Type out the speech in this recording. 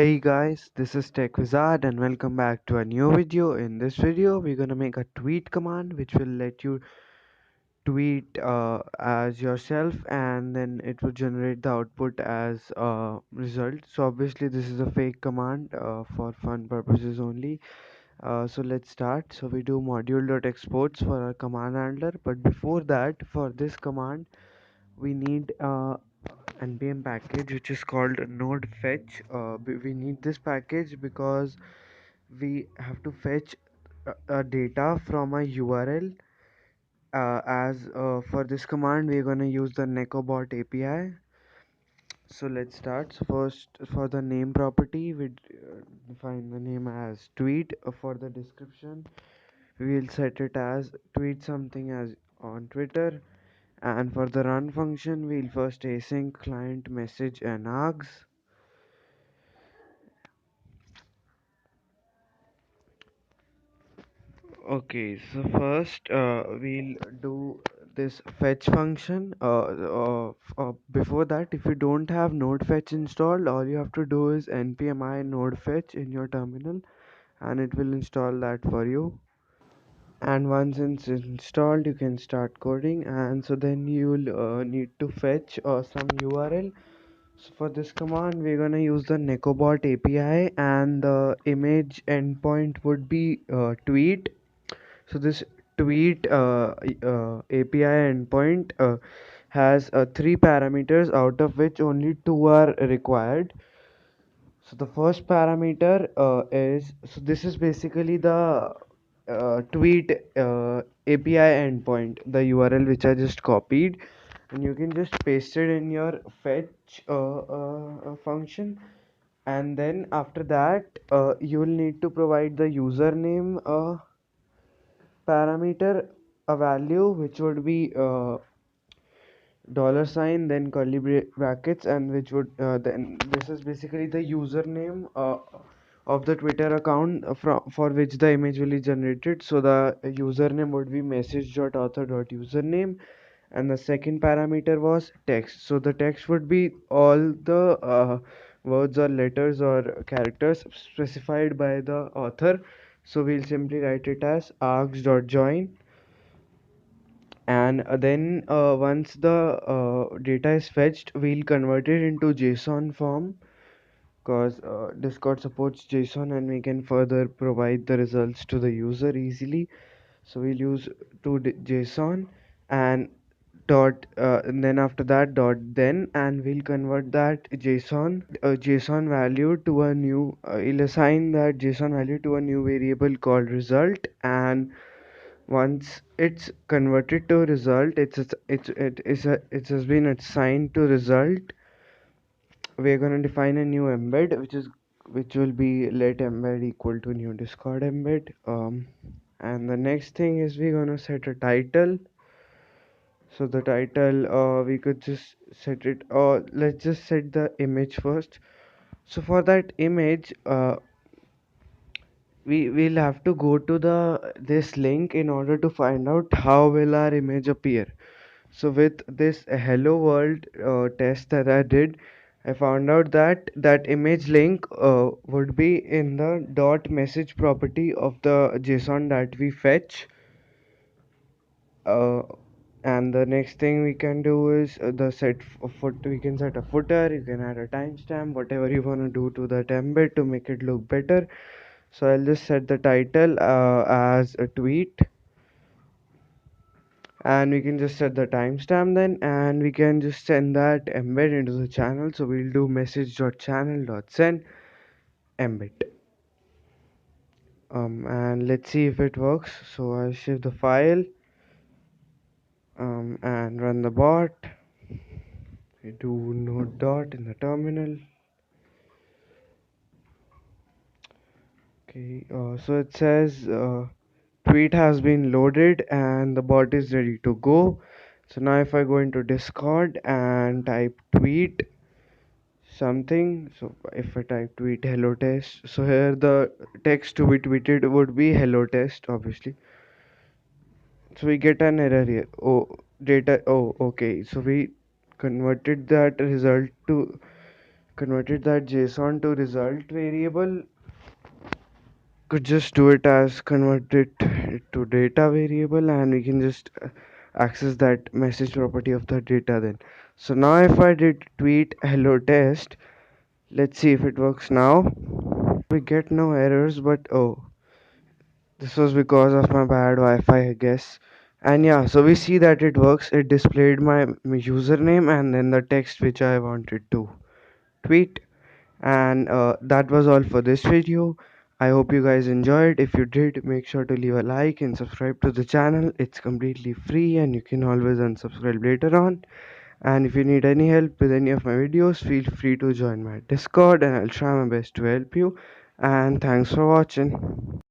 Hey guys, this is Tech Wizard and welcome back to a new video. In this video, we're gonna make a tweet command which will let you tweet as yourself, and then it will generate the output as a result. So obviously this is a fake command for fun purposes only. So let's start. So we do module.exports for our command handler, but before that, for this command we need npm package which is called node fetch. We need this package because we have to fetch data from a url. As For this command we're going to use the necobot api. So let's start. So first, for the name property, we define the name as tweet. For the description, we'll set it as tweet something as on Twitter. And for the run function, we'll first async client message and args. Okay, so first we'll do this fetch function. Before that, if you don't have node fetch installed, all you have to do is npm I node fetch in your terminal, and it will install that for you. And once it's installed, you can start coding. And so then you'll need to fetch some url. So for this command, we're gonna use the necobot api, and the image endpoint would be tweet. So this tweet api endpoint has three parameters, out of which only two are required. So the first parameter is, so this is basically the tweet API endpoint, the URL which I just copied, and you can just paste it in your fetch function. And then after that, you will need to provide the username parameter, a value which would be dollar sign, then curly brackets, and which would then this is basically the username of the Twitter account for which the image will be generated. So the username would be message.author.username, and the second parameter was text. So the text would be all the words or letters or characters specified by the author. So we'll simply write it as args.join. And then once the data is fetched, we'll convert it into JSON form, because Discord supports JSON and we can further provide the results to the user easily. So we'll use JSON and and then after that dot then, and we'll convert that JSON value to a new we'll assign that JSON value to a new variable called result. And once it's converted to result, it has been assigned to result. We're going to define a new embed, which will be let embed equal to new discord embed. And the next thing is we're going to set a title. So the title, we could just set it, or let's just set the image first. So for that image, we will have to go to this link in order to find out how will our image appear. So with this hello world test that I did, I found out that that image link would be in the dot message property of the JSON that we fetch. uh, and the next thing we can do is the foot we can set a footer, you can add a timestamp, whatever you want to do to that embed to make it look better. So I'll just set the title as a tweet, and we can just set the timestamp then, and we can just send that embed into the channel. So we'll do message.channel.send embed. And let's see if it works. So I'll save the file and run the bot. We do node dot in the terminal. Okay, so it says tweet has been loaded and the bot is ready to go. So now if I go into Discord and type tweet something, so if I type tweet hello test, so here the text to be tweeted would be hello test, obviously. So we get an error here. Oh, data. Oh, okay. So we converted that result to converted that JSON to result variable, could just do it as convert it to data variable, and we can just access that message property of the data then. So now if I did tweet hello test, let's see if it works now. We get no errors, but oh, this was because of my bad Wi-Fi, I guess. And yeah, so we see that it works. It displayed my username and then the text which I wanted to tweet. And that was all for this video. I hope you guys enjoyed. If you did, make sure to leave a like and subscribe to the channel. It's completely free and you can always unsubscribe later on. And if you need any help with any of my videos, feel free to join my Discord and I'll try my best to help you. And thanks for watching.